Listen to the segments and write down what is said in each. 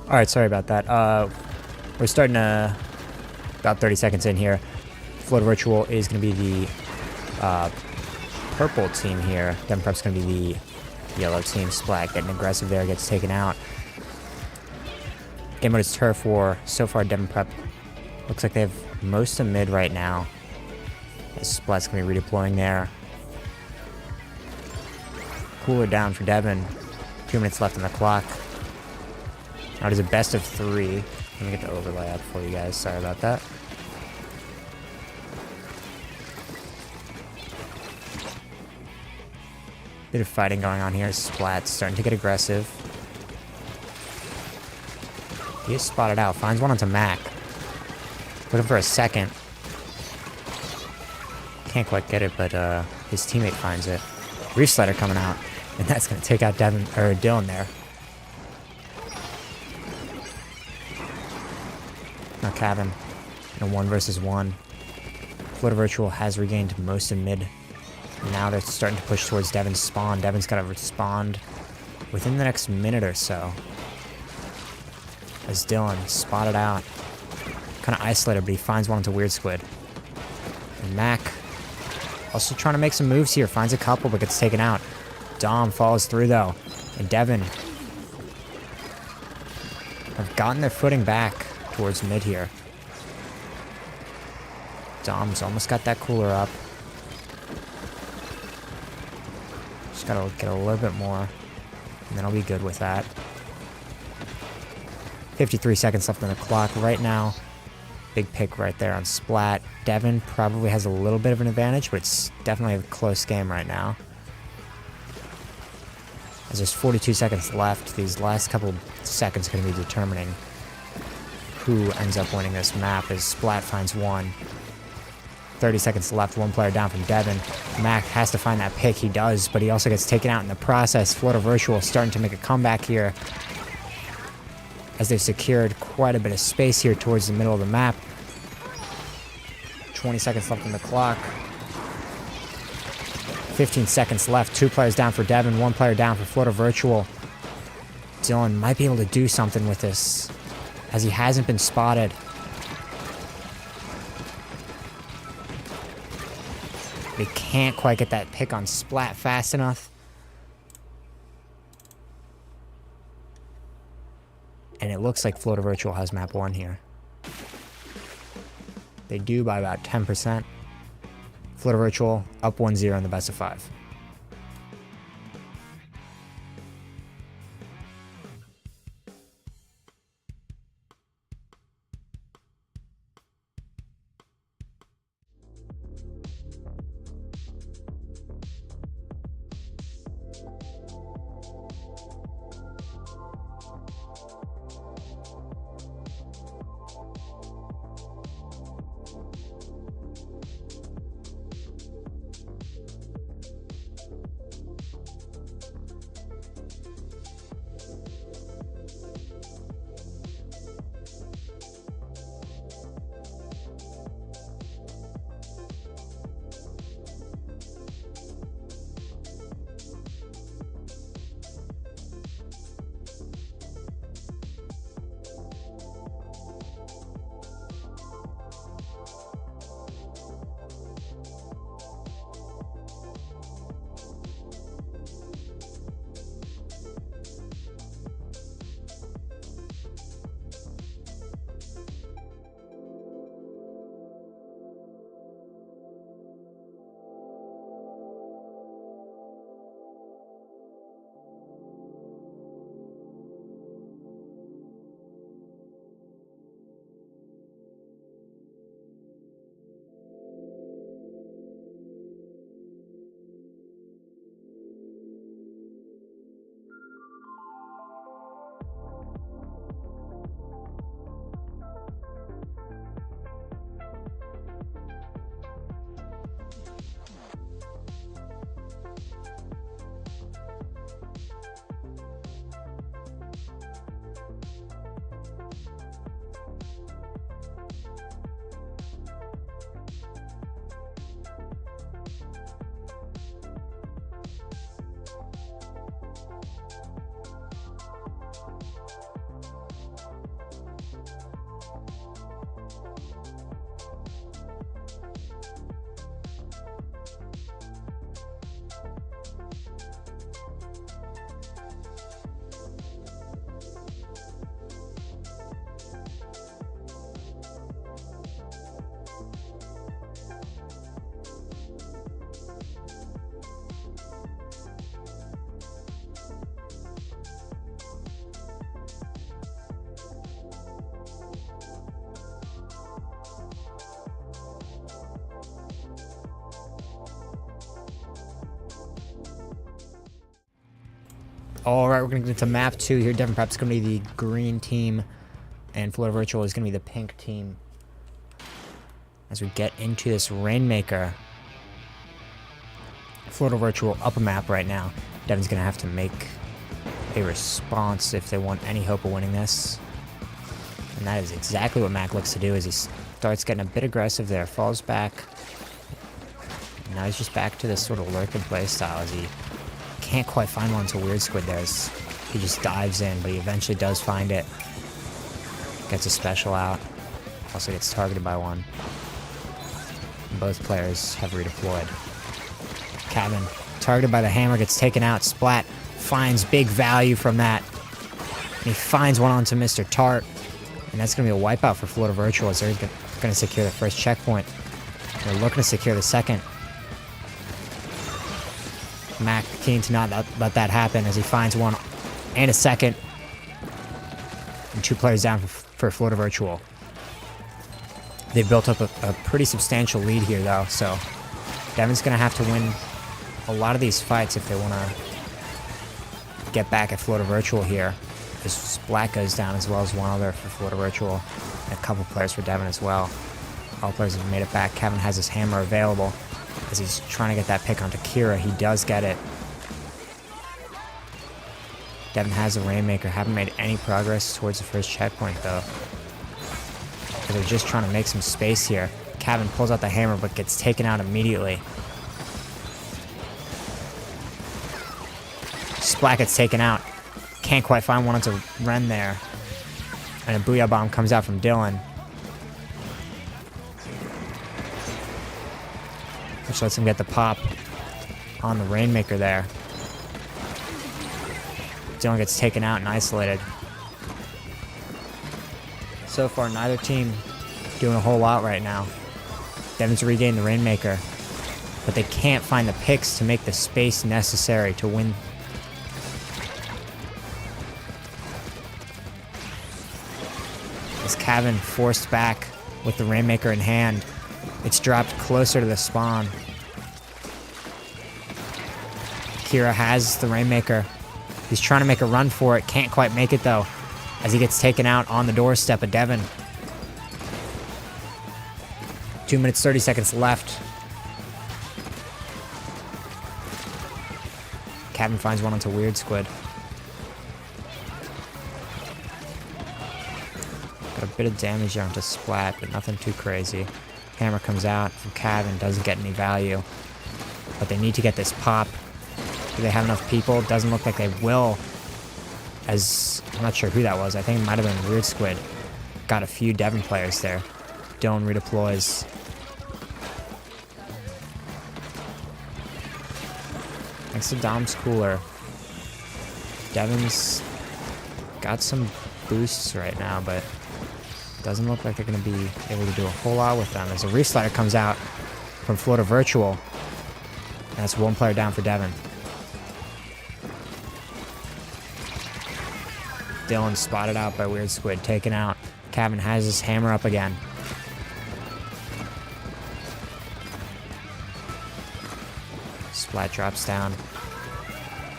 Alright, sorry about that. We're starting to... about 30 seconds in here. Float Virtual is going to be the purple team here. Devon Prep's going to be the yellow team. Splat getting aggressive there, gets taken out. Game mode is Turf War. So far, Devon Prep looks like they have most of mid right now. Splat's going to be redeploying there. Cooler down for Devon. 2 minutes left on the clock. Now it is a best of 3. Let me get the overlay up for you guys. Sorry about that. Bit of fighting going on here. Splat's starting to get aggressive. He is spotted out. Finds one onto Mac. Looking for a second. Can't quite get it, but his teammate finds it. Reef Slider coming out. And that's going to take out Devon, or Dylan there. Now Cabin in a 1 versus 1. Float Virtual has regained most of mid. Now they're starting to push towards Devon's spawn. Devon's got to respond within the next minute or so. As Dylan spotted out. Kind of isolated, but he finds one into Weird Squid. And Mac also trying to make some moves here. Finds a couple, but gets taken out. Dom follows through, though. And Devon have gotten their footing back towards mid here. Dom's almost got that cooler up. Just gotta get a little bit more, and then I'll be good with that. 53 seconds left on the clock right now. Big pick right there on Splat. Devon probably has a little bit of an advantage, but it's definitely a close game right now. As there's 42 seconds left, these last couple seconds are going to be determining who ends up winning this map, as Splat finds one. 30 seconds left, 1 player down from Devon. Mac has to find that pick. He does, but he also gets taken out in the process. Float Virtual starting to make a comeback here, as they've secured quite a bit of space here towards the middle of the map. 20 seconds left on the clock. 15 seconds left. 2 players down for Devon, 1 player down for Float Virtual. Dylan might be able to do something with this, as he hasn't been spotted. They can't quite get that pick on Splat fast enough. And it looks like Float Virtual has map 1 here. They do by about 10%. Float Virtual up 1-0 in the best of 5. All right, we're going to get into map 2 here. Devon Prep's going to be the green team, and Florida Virtual is going to be the pink team. As we get into this Rainmaker, Florida Virtual up a map right now. Devon's going to have to make a response if they want any hope of winning this. And that is exactly what Mac looks to do as he starts getting a bit aggressive there. Falls back. And now he's just back to this sort of lurking play style as he can't quite find one until Weird Squid there. He just dives in, but he eventually does find it. Gets a special out. Also gets targeted by one. And both players have redeployed. Cabin, targeted by the hammer, gets taken out. Splat finds big value from that. And he finds one onto Mr. Tart. And that's going to be a wipeout for Florida Virtual as they're going to secure the first checkpoint. They're looking to secure the second. Mac keen to not let that happen as he finds one and a second. And 2 players down for Florida Virtual. They've built up a pretty substantial lead here, though, so Devon's going to have to win a lot of these fights if they want to get back at Florida Virtual here. As Splat goes down, as well as one other for Florida Virtual, and a couple players for Devon as well. All players have made it back. Kevin has his hammer available as he's trying to get that pick onto Kira. He does get it. Devon has a Rainmaker. Haven't made any progress towards the first checkpoint, though. They're just trying to make some space here. Kevin pulls out the hammer, but gets taken out immediately. Splat gets taken out. Can't quite find one onto Ren there. And a Booyah Bomb comes out from Dylan, which lets him get the pop on the Rainmaker there. Dylan gets taken out and isolated. So far, neither team doing a whole lot right now. Devon's regained the Rainmaker, but they can't find the picks to make the space necessary to win. As Cabin forced back with the Rainmaker in hand, it's dropped closer to the spawn. Kira has the Rainmaker. He's trying to make a run for it. Can't quite make it, though, as he gets taken out on the doorstep of Devon. 2 minutes, 30 seconds left. Cabin finds one onto Weird Squid. Got a bit of damage there onto Splat, but nothing too crazy. Hammer comes out from Cabin, doesn't get any value. But they need to get this pop. Do they have enough people? Doesn't look like they will. As I'm not sure who that was. I think it might have been Weird Squid. Got a few Devon players there. Dylan redeploys. Next to Dom's cooler. Devon's got some boosts right now, but doesn't look like they're going to be able to do a whole lot with them. As a Reslider comes out from Florida Virtual. And that's 1 player down for Devon. Dylan spotted out by Weird Squid, taken out. Cabin has his hammer up again. Splat drops down.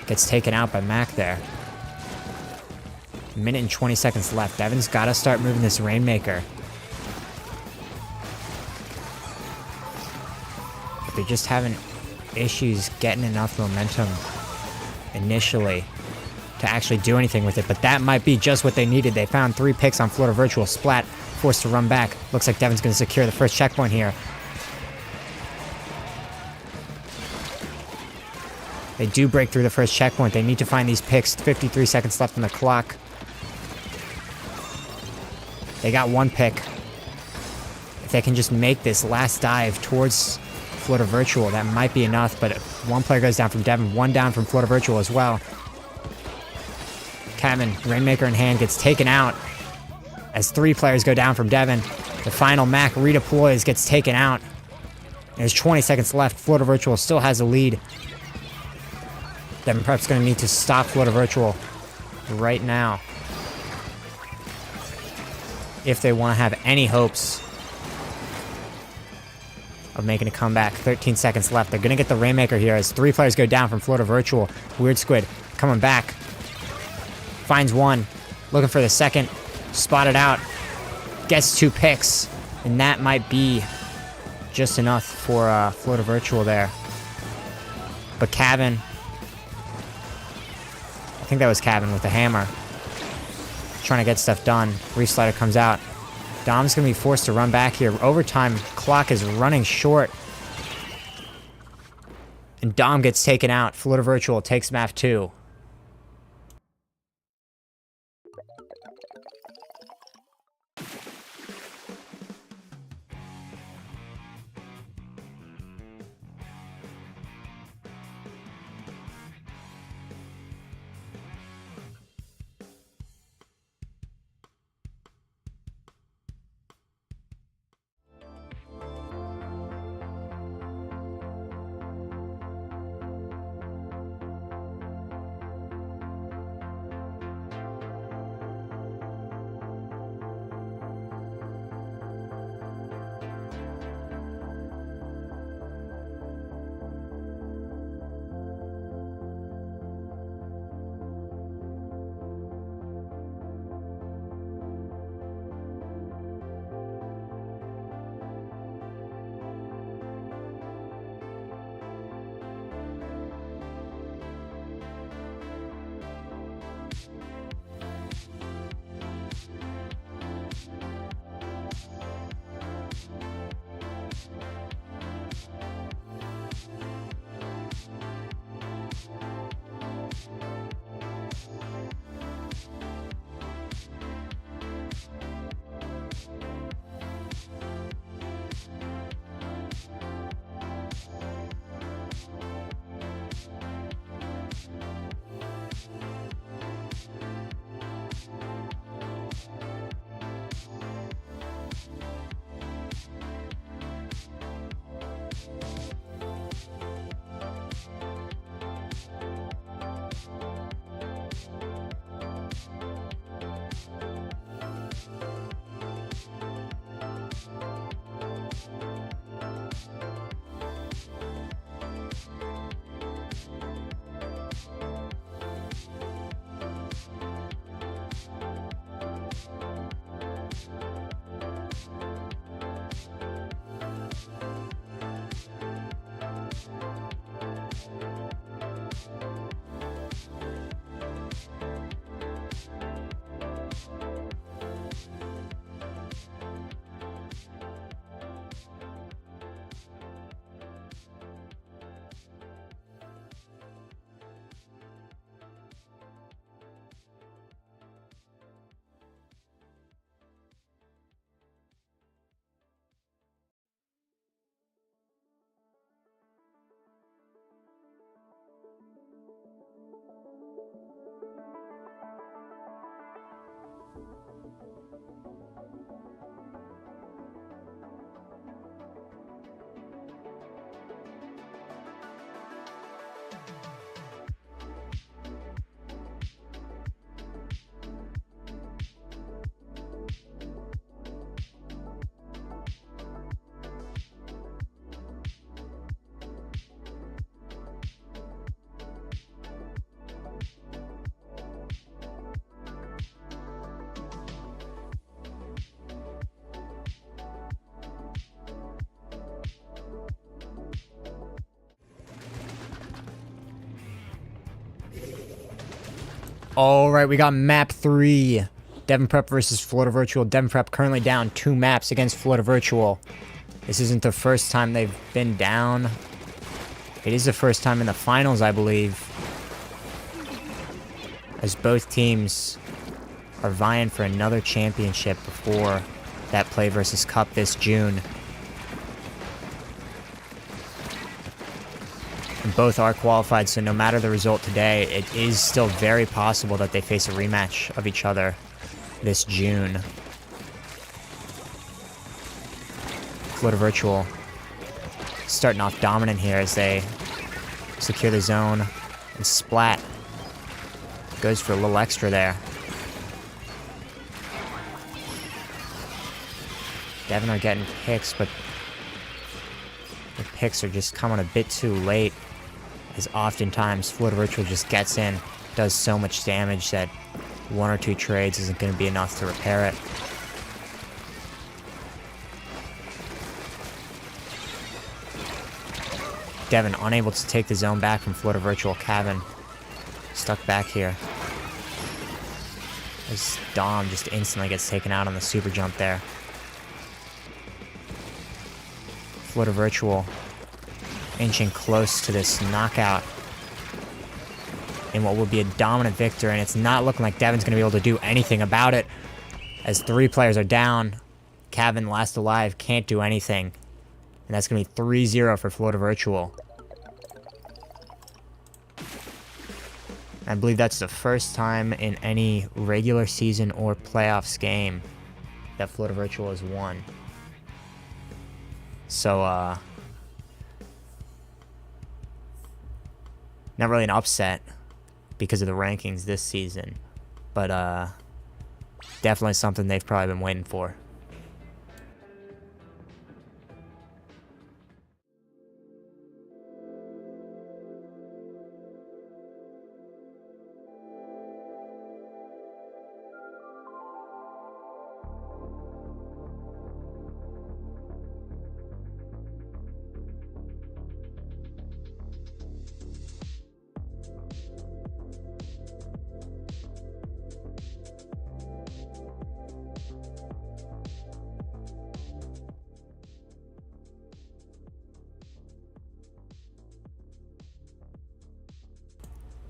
Gets taken out by Mac there. 1 minute and 20 seconds left. Devon's got to start moving this Rainmaker. But they're just having issues getting enough momentum initially to actually do anything with it, but that might be just what they needed. They found 3 picks on Florida Virtual. Splat forced to run back. Looks like Devon's going to secure the first checkpoint here. They do break through the first checkpoint. They need to find these picks. 53 seconds left on the clock. They got 1 pick. If they can just make this last dive towards Florida Virtual, that might be enough, but 1 player goes down from Devon, 1 down from Florida Virtual as well. Cabin, Rainmaker in hand, gets taken out as 3 players go down from Devon. The final Mac redeploys, gets taken out. There's 20 seconds left. Florida Virtual still has a lead. Devon Prep's going to need to stop Florida Virtual right now if they want to have any hopes of making a comeback. 13 seconds left. They're going to get the Rainmaker here as 3 players go down from Florida Virtual. Weird Squid coming back. Finds one. Looking for the second. Spotted out. Gets 2 picks. And that might be just enough for Florida Virtual there. But Cabin, I think that was Cabin with the hammer, trying to get stuff done. Reef Slider comes out. Dom's going to be forced to run back here. Overtime clock is running short. And Dom gets taken out. Florida Virtual takes map 2. All right, we got map 3. Devon Prep versus Florida Virtual. Devon Prep currently down 2 maps against Florida Virtual. This isn't the first time they've been down. It is the first time in the finals, I believe, as both teams are vying for another championship before that PlayVS Cup this June. And both are qualified, so no matter the result today, it is still very possible that they face a rematch of each other this June. Florida Virtual starting off dominant here as they secure the zone, and Splat goes for a little extra there. Devon are getting picks, but the picks are just coming a bit too late, as oftentimes Florida Virtual just gets in, does so much damage that 1 or 2 trades isn't going to be enough to repair it. Devin unable to take the zone back from Florida Virtual. Kevin stuck back here. As Dom just instantly gets taken out on the super jump there. Florida Virtual inching close to this knockout in what would be a dominant victory, and it's not looking like Devin's going to be able to do anything about it. As 3 players are down, Kevin, last alive, can't do anything. And that's going to be 3-0 for Florida Virtual. I believe that's the first time in any regular season or playoffs game that Florida Virtual has won. So, not really an upset because of the rankings this season, but definitely something they've probably been waiting for.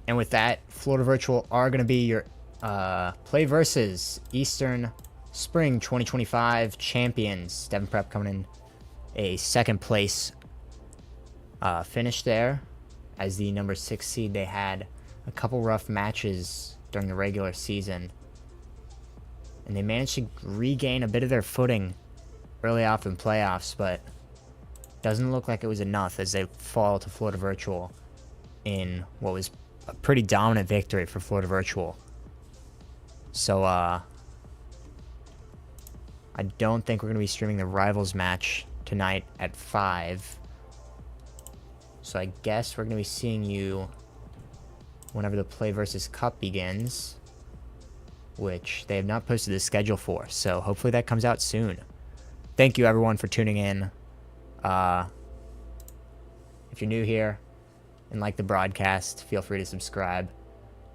And with that, Florida Virtual are going to be your PlayVS Eastern Spring 2025 champions. Devin Prep coming in a 2nd place finish there as the number 6 seed. They had a couple rough matches during the regular season, and they managed to regain a bit of their footing early off in playoffs, but doesn't look like it was enough as they fall to Florida Virtual in what was a pretty dominant victory for Florida Virtual. So, I don't think we're going to be streaming the Rivals match tonight at 5. So I guess we're going to be seeing you whenever the PlayVS Cup begins, which they have not posted the schedule for. So hopefully that comes out soon. Thank you, everyone, for tuning in. If you're new here and like the broadcast, feel free to subscribe.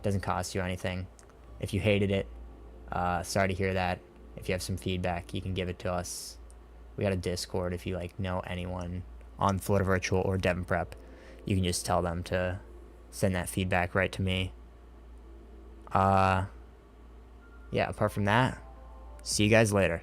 Doesn't cost you anything. If you hated it, sorry to hear that. If you have some feedback, you can give it to us. We got a Discord. If you know anyone on Florida Virtual or Devin Prep, you can just tell them to send that feedback right to me. Yeah, apart from that, see you guys later.